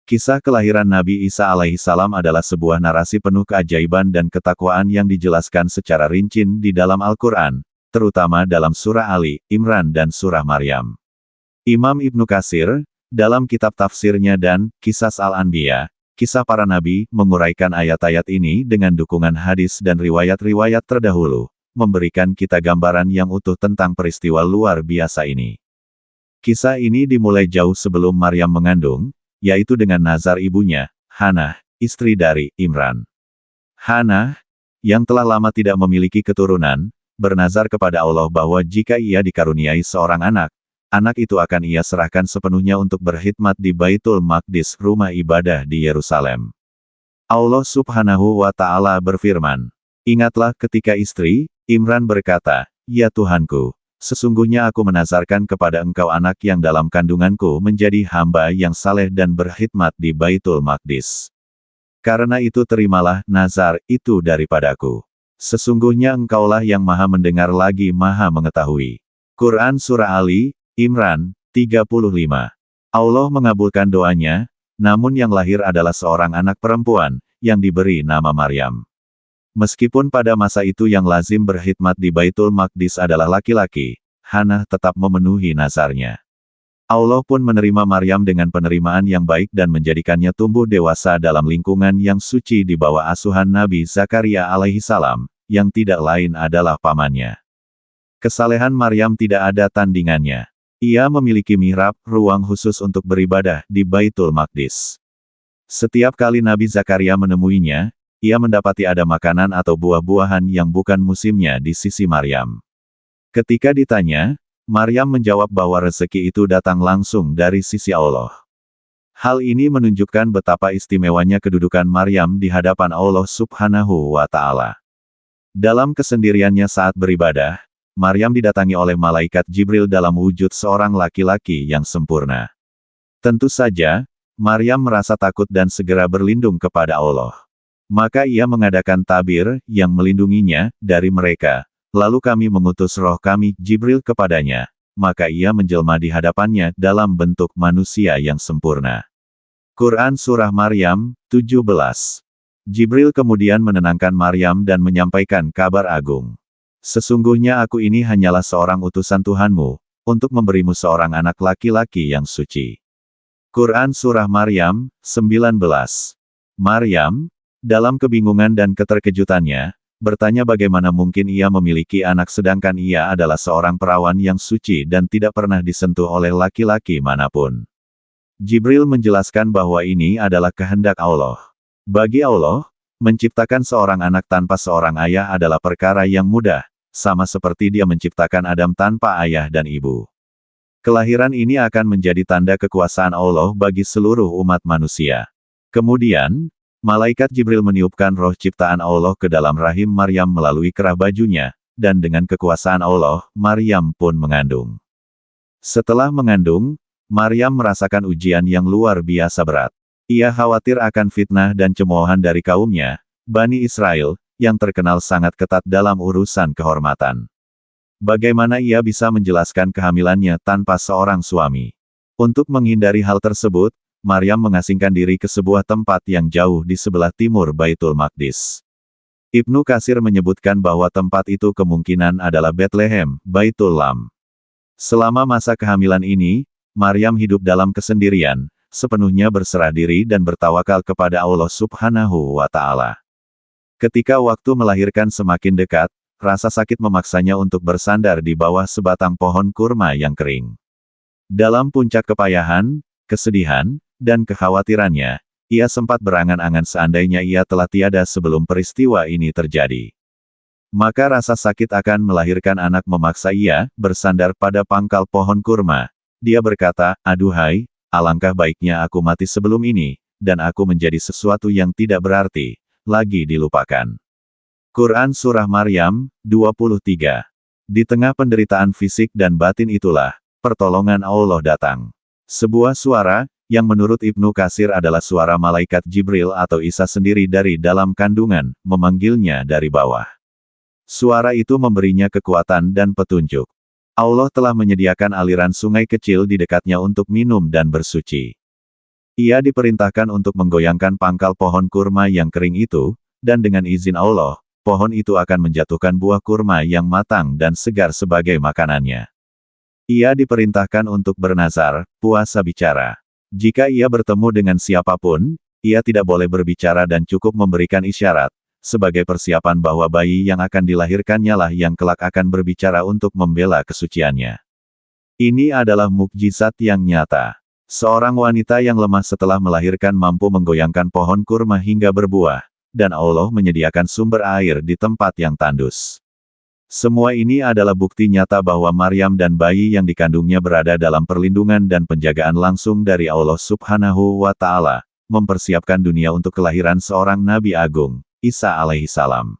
Kisah kelahiran Nabi Isa alaihissalam adalah sebuah narasi penuh keajaiban dan ketakwaan yang dijelaskan secara rinci di dalam Al-Quran, terutama dalam surah Ali, Imran dan surah Maryam. Imam Ibnu Katsir, dalam kitab tafsirnya dan Qisas Al-Anbiya, kisah para nabi, menguraikan ayat-ayat ini dengan dukungan hadis dan riwayat-riwayat terdahulu, memberikan kita gambaran yang utuh tentang peristiwa luar biasa ini. Kisah ini dimulai jauh sebelum Maryam mengandung, yaitu dengan nazar ibunya, Hannah, istri dari Imran. Hannah, yang telah lama tidak memiliki keturunan, bernazar kepada Allah bahwa jika ia dikaruniai seorang anak, anak itu akan ia serahkan sepenuhnya untuk berkhidmat di Baitul Maqdis, rumah ibadah di Yerusalem. Allah Subhanahu wa Ta'ala berfirman, "Ingatlah ketika istri Imran berkata, 'Ya Tuhanku, sesungguhnya aku menazarkan kepada engkau anak yang dalam kandunganku menjadi hamba yang saleh dan berkhidmat di Baitul Maqdis. Karena itu terimalah nazar itu daripadaku. Sesungguhnya engkaulah yang maha mendengar lagi maha mengetahui.'" Quran Surah Ali, Imran, 35. Allah mengabulkan doanya, namun yang lahir adalah seorang anak perempuan, yang diberi nama Maryam. Meskipun pada masa itu yang lazim berkhidmat di Baitul Maqdis adalah laki-laki, Hannah tetap memenuhi nazarnya. Allah pun menerima Maryam dengan penerimaan yang baik dan menjadikannya tumbuh dewasa dalam lingkungan yang suci di bawah asuhan Nabi Zakaria alaihissalam, yang tidak lain adalah pamannya. Kesalehan Maryam tidak ada tandingannya. Ia memiliki mihrab, ruang khusus untuk beribadah, di Baitul Maqdis. Setiap kali Nabi Zakaria menemuinya, ia mendapati ada makanan atau buah-buahan yang bukan musimnya di sisi Maryam. Ketika ditanya, Maryam menjawab bahwa rezeki itu datang langsung dari sisi Allah. Hal ini menunjukkan betapa istimewanya kedudukan Maryam di hadapan Allah Subhanahu wa Ta'ala. Dalam kesendiriannya saat beribadah, Maryam didatangi oleh malaikat Jibril dalam wujud seorang laki-laki yang sempurna. Tentu saja, Maryam merasa takut dan segera berlindung kepada Allah. Maka ia mengadakan tabir, yang melindunginya, dari mereka. Lalu kami mengutus roh kami, Jibril kepadanya. Maka ia menjelma di hadapannya, dalam bentuk manusia yang sempurna. Quran Surah Maryam, 17. Jibril kemudian menenangkan Maryam dan menyampaikan kabar agung. "Sesungguhnya aku ini hanyalah seorang utusan Tuhanmu, untuk memberimu seorang anak laki-laki yang suci." Quran Surah Maryam, 19. Maryam, dalam kebingungan dan keterkejutannya, bertanya bagaimana mungkin ia memiliki anak sedangkan ia adalah seorang perawan yang suci dan tidak pernah disentuh oleh laki-laki manapun. Jibril menjelaskan bahwa ini adalah kehendak Allah. Bagi Allah, menciptakan seorang anak tanpa seorang ayah adalah perkara yang mudah, sama seperti Dia menciptakan Adam tanpa ayah dan ibu. Kelahiran ini akan menjadi tanda kekuasaan Allah bagi seluruh umat manusia. Kemudian, malaikat Jibril meniupkan roh ciptaan Allah ke dalam rahim Maryam melalui kerah bajunya, dan dengan kekuasaan Allah, Maryam pun mengandung. Setelah mengandung, Maryam merasakan ujian yang luar biasa berat. Ia khawatir akan fitnah dan cemoohan dari kaumnya, Bani Israel, yang terkenal sangat ketat dalam urusan kehormatan. Bagaimana ia bisa menjelaskan kehamilannya tanpa seorang suami? Untuk menghindari hal tersebut, Maryam mengasingkan diri ke sebuah tempat yang jauh di sebelah timur Baitul Maqdis. Ibnu Katsir menyebutkan bahwa tempat itu kemungkinan adalah Bethlehem, Baitul Lam. Selama masa kehamilan ini, Maryam hidup dalam kesendirian, sepenuhnya berserah diri dan bertawakal kepada Allah Subhanahu wa Ta'ala. Ketika waktu melahirkan semakin dekat, rasa sakit memaksanya untuk bersandar di bawah sebatang pohon kurma yang kering. Dalam puncak kepayahan, kesedihan, dan kekhawatirannya, ia sempat berangan-angan seandainya ia telah tiada sebelum peristiwa ini terjadi. Maka rasa sakit akan melahirkan anak memaksa ia bersandar pada pangkal pohon kurma. Dia berkata, "Aduhai, alangkah baiknya aku mati sebelum ini, dan aku menjadi sesuatu yang tidak berarti, lagi dilupakan." Quran Surah Maryam, 23. Di tengah penderitaan fisik dan batin itulah, pertolongan Allah datang. Sebuah suara, yang menurut Ibnu Katsir adalah suara malaikat Jibril atau Isa sendiri dari dalam kandungan, memanggilnya dari bawah. Suara itu memberinya kekuatan dan petunjuk. Allah telah menyediakan aliran sungai kecil di dekatnya untuk minum dan bersuci. Ia diperintahkan untuk menggoyangkan pangkal pohon kurma yang kering itu, dan dengan izin Allah, pohon itu akan menjatuhkan buah kurma yang matang dan segar sebagai makanannya. Ia diperintahkan untuk bernazar, puasa bicara. Jika ia bertemu dengan siapapun, ia tidak boleh berbicara dan cukup memberikan isyarat, sebagai persiapan bahwa bayi yang akan dilahirkannya lah yang kelak akan berbicara untuk membela kesuciannya. Ini adalah mukjizat yang nyata. Seorang wanita yang lemah setelah melahirkan mampu menggoyangkan pohon kurma hingga berbuah, dan Allah menyediakan sumber air di tempat yang tandus. Semua ini adalah bukti nyata bahwa Maryam dan bayi yang dikandungnya berada dalam perlindungan dan penjagaan langsung dari Allah Subhanahu wa Ta'ala, mempersiapkan dunia untuk kelahiran seorang Nabi Agung, Isa alaihissalam.